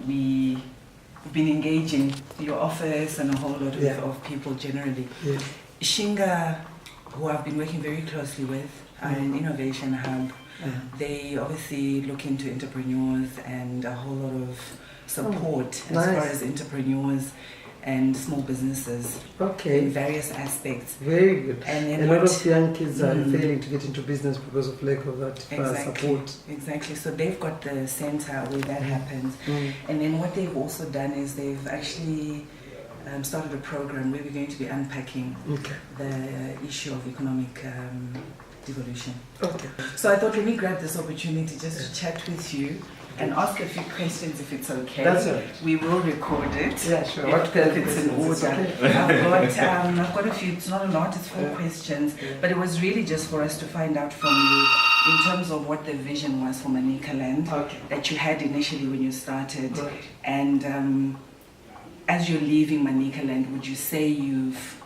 we've been engaging your office and a whole lot of people generally. Yes. Shinga, who I've been working very closely with, are an innovation hub. They obviously look into entrepreneurs and a whole lot of support as far as entrepreneurs and small businesses in various aspects. Very good. And then a lot of young kids are failing to get into business because of lack of that support. Exactly. So they've got the center where that happens. And then what they've also done is they've actually started a program where we're going to be unpacking the issue of economic devolution. So I thought, let me grab this opportunity just to chat with you and ask a few questions if it's okay. That's all right. We will record it. Yeah, sure. If it's in order. I've got a few, it's not a lot, it's 4 questions, but it was really just for us to find out from you in terms of what the vision was for Manicaland that you had initially when you started. And as you're leaving Manicaland, would you say you've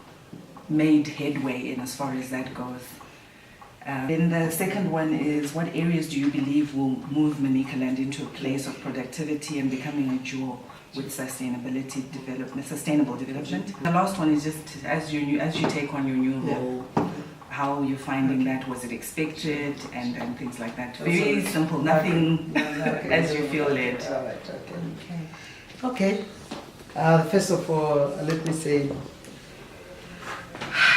made headway in as far as that goes? Then the second one is, what areas do you believe will move Manicaland into a place of productivity and becoming a jewel with sustainable development? The last one is just as you take on your new role, how you're finding that, was it expected, and things like that. Very simple, nothing as you feel led. Okay. First of all, let me say,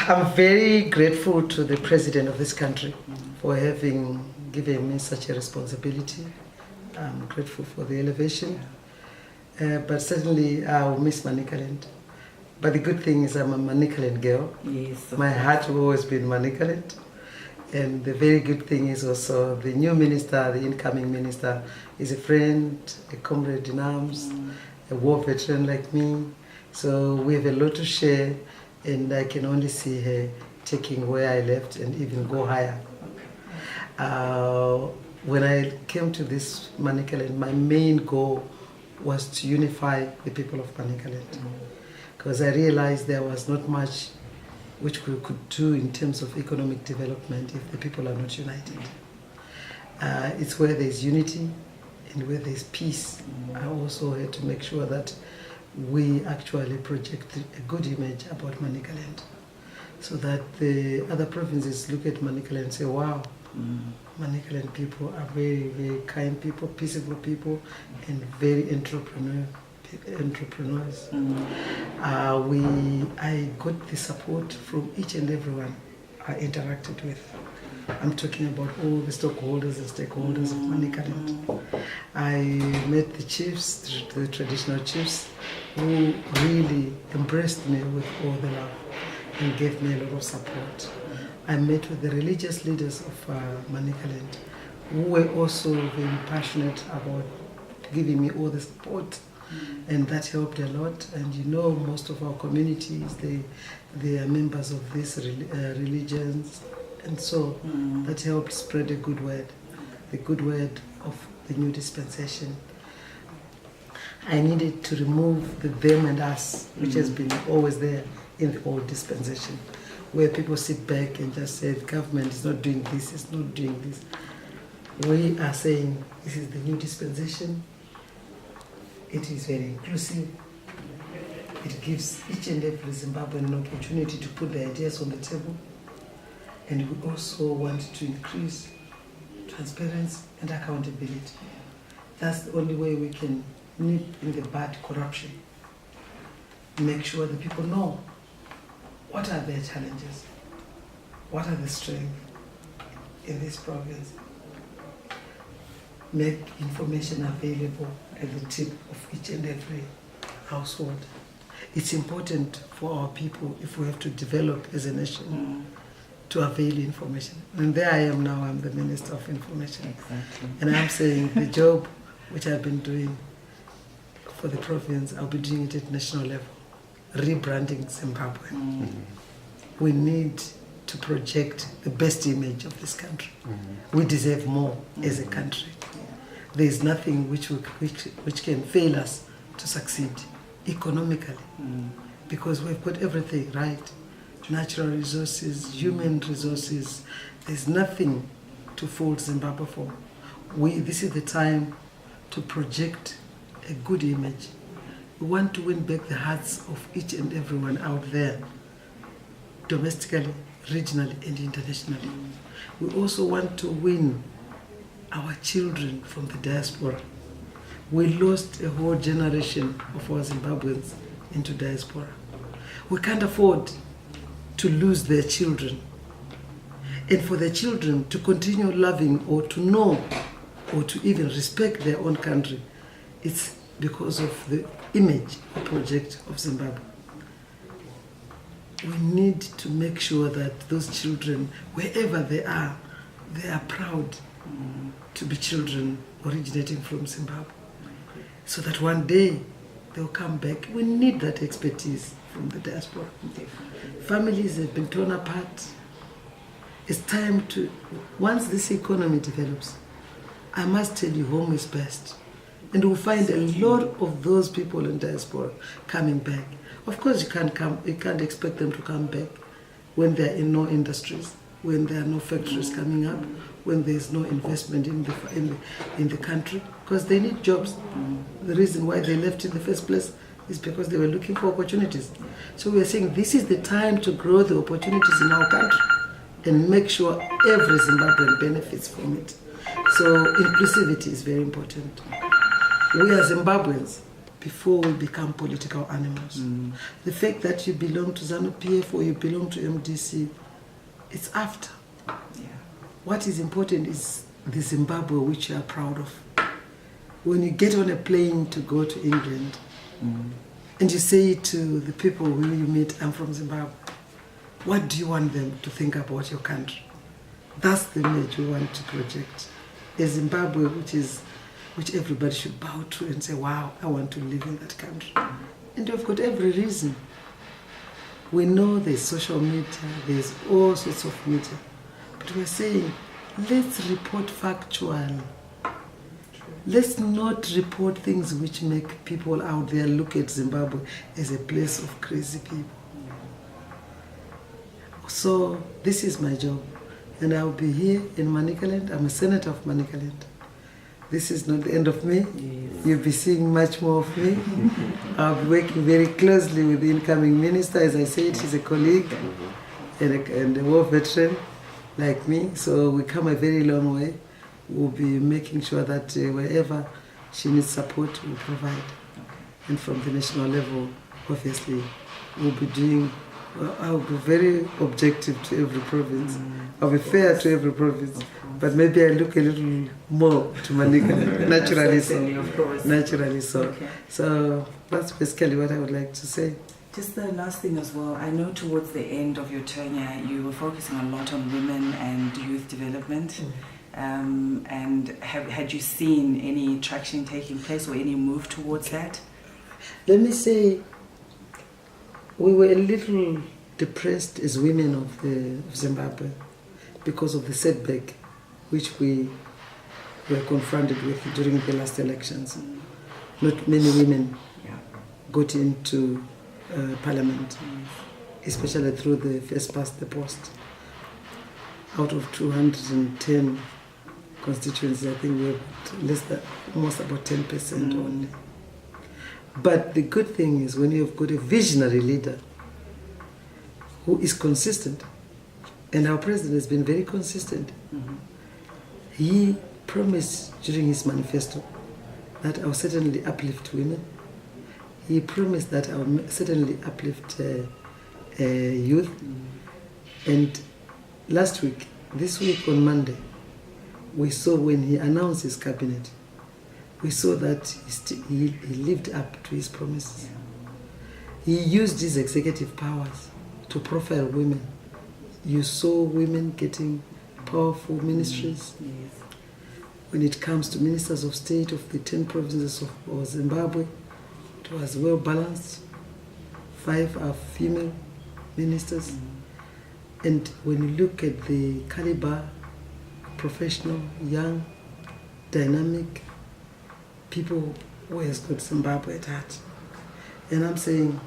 I'm very grateful to the President of this country for having given me such a responsibility. I'm grateful for the elevation, but certainly I'll miss Manicaland. But the good thing is I'm a Manicaland girl. Yes. My heart will always be in Manicaland. And the very good thing is also the new minister, the incoming minister, is a friend, a comrade in arms, a war veteran like me. So we have a lot to share. And I can only see her taking where I left and even go higher. When I came to this Manicaland, my main goal was to unify the people of Manicaland. Because I realized there was not much which we could do in terms of economic development if the people are not united. It's where there's unity and where there's peace. I also had to make sure that we actually project a good image about Manicaland, so that the other provinces look at Manicaland and say, wow, Manicaland people are very, very kind people, peaceable people, and very entrepreneurs. I got the support from each and everyone I interacted with. I'm talking about all the stockholders and stakeholders of Manicaland. I met the chiefs, the traditional chiefs, who really embraced me with all the love and gave me a lot of support. I met with the religious leaders of Manicaland, who were also very passionate about giving me all the support, and that helped a lot. And you know, most of our communities, they are members of these religions, and so that helped spread the good word of the new dispensation. I needed to remove the them and us, which has been always there in the old dispensation, where people sit back and just say, the government is not doing this, it's not doing this. We are saying, this is the new dispensation. It is very inclusive. It gives each and every Zimbabwean an opportunity to put their ideas on the table. And we also want to increase transparency and accountability. That's the only way we can nip in the bad corruption. Make sure that people know what are their challenges, what are the strengths in this province. Make information available at the tip of each and every household. It's important for our people, if we have to develop as a nation, to avail information. And there I am now, I'm the Minister of Information. Exactly. And I'm saying the job which I've been doing for the province, I'll be doing it at national level, rebranding Zimbabwe. We need to project the best image of this country. We deserve more as a country. There is nothing which can fail us to succeed economically, because we've got everything right. Natural resources, human resources. There's nothing to fault Zimbabwe for. This is the time to project a good image. We want to win back the hearts of each and everyone out there, domestically, regionally, and internationally. We also want to win our children from the diaspora. We lost a whole generation of our Zimbabweans into diaspora. We can't afford to lose their children. And for their children to continue loving or to know or to even respect their own country, it's because of the image or project of Zimbabwe. We need to make sure that those children, wherever they are proud to be children originating from Zimbabwe. So that one day they'll come back. We need that expertise from the diaspora. Families have been torn apart. It's time to, once this economy develops, I must tell you, home is best. And we'll find a lot of those people in diaspora coming back. Of course, you can't expect them to come back when they're in no industries, when there are no factories coming up, when there's no investment in the country, because they need jobs. The reason why they left in the first place is because they were looking for opportunities. So we are saying this is the time to grow the opportunities in our country and make sure every Zimbabwean benefits from it. So inclusivity is very important. We are Zimbabweans before we become political animals. The fact that you belong to ZANU-PF or you belong to MDC, it's after. Yeah. What is important is the Zimbabwe which you are proud of. When you get on a plane to go to England and you say to the people who you meet, I'm from Zimbabwe, what do you want them to think about your country? That's the image we want to project. A Zimbabwe which everybody should bow to and say, wow, I want to live in that country. And we've got every reason. We know there's social media, there's all sorts of media. But we're saying, let's report factual. Let's not report things which make people out there look at Zimbabwe as a place of crazy people. So this is my job. And I'll be here in Manicaland. I'm a senator of Manicaland. This is not the end of me. Yes. You'll be seeing much more of me. I'll be working very closely with the incoming minister. As I said, he's a colleague and a war veteran like me. So we come a very long way. We'll be making sure that wherever she needs support, we'll provide. And from the national level, obviously, we'll be doing, I'll be very objective to every province. I'll be fair to every province. But maybe I look a little more to Manica, naturally so. Of course. Naturally so. Okay. So that's basically what I would like to say. Just the last thing as well, I know towards the end of your tenure, you were focusing a lot on women and youth development. And had you seen any traction taking place or any move towards that? Let me say, we were a little depressed as women of Zimbabwe because of the setback which we were confronted with during the last elections. Not many women got into parliament, especially through the first past the post. Out of 210 constituencies, I think we're less than, almost about 10% only. But the good thing is when you've got a visionary leader who is consistent, and our president has been very consistent. He promised during his manifesto that I will certainly uplift women. He promised that I will certainly uplift youth. And this week on Monday, we saw when he announced his cabinet, we saw that he lived up to his promises. He used his executive powers to profile women. You saw women getting powerful ministries. When it comes to ministers of state of the 10 provinces of Zimbabwe, it was well balanced. 5 are female ministers. And when you look at the caliber, professional, young, dynamic people who has got Zimbabwe at heart. And I'm saying,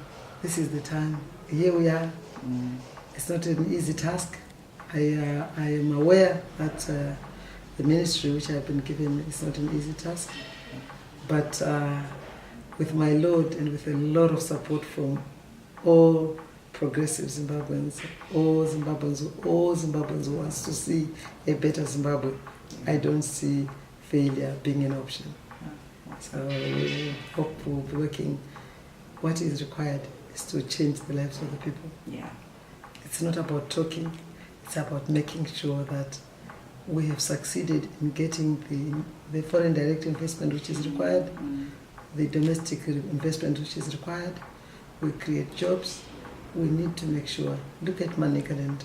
this is the time. Here we are. It's not an easy task. I am aware that the ministry which I've been given is not an easy task. But with my Lord and with a lot of support from all progressive Zimbabweans, all Zimbabweans who wants to see a better Zimbabwe, I don't see failure being an option. So we hope we'll be working. What is required is to change the lives of the people. Yeah. It's not about talking, it's about making sure that we have succeeded in getting the foreign direct investment which is required, the domestic investment which is required. We create jobs. We need to make sure, look at Manicaland,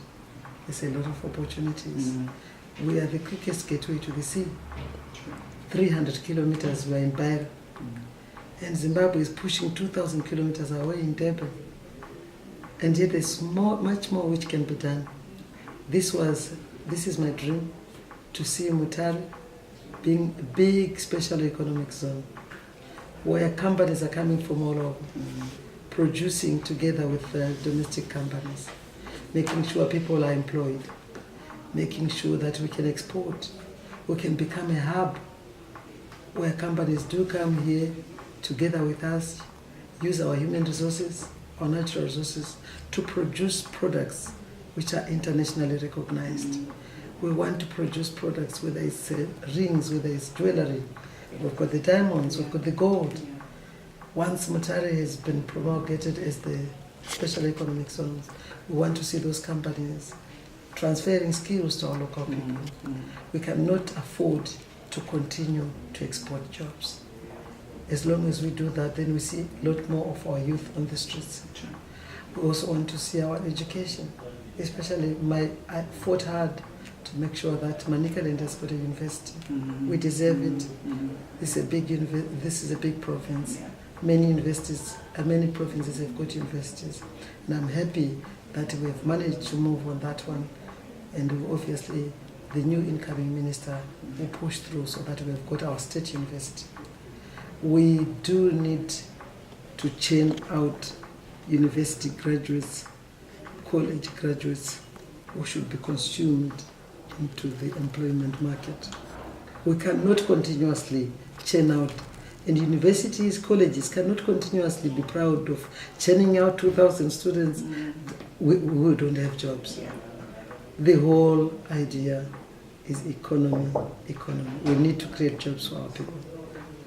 there's a lot of opportunities. We are the quickest gateway to the sea. 300 kilometers we're in Baira. And Zimbabwe is pushing 2,000 kilometers away in Durban. And yet there's much more which can be done. This is my dream, to see Mutare being a big special economic zone where companies are coming from all over, producing together with domestic companies, making sure people are employed, making sure that we can export, we can become a hub where companies do come here together with us, use our human resources, our natural resources to produce products which are internationally recognized. We want to produce products, whether it's rings, whether it's jewelry. We've got the diamonds, we've got the gold. Once Mutare has been promulgated as the special economic zones, we want to see those companies transferring skills to our local people. We cannot afford to continue to export jobs. As long as we do that, then we see a lot more of our youth on the streets. We also want to see our education, especially I fought hard to make sure that Manicaland has got a university. We deserve it. This is a big province. Many universities, many provinces have got universities. And I'm happy that we have managed to move on that one. And obviously, the new incoming minister will push through so that we have got our state university. We do need to churn out university graduates, college graduates who should be consumed into the employment market. We cannot continuously churn out, and universities, colleges cannot continuously be proud of churning out 2,000 students who don't have jobs. The whole idea is economy. We need to create jobs for our people.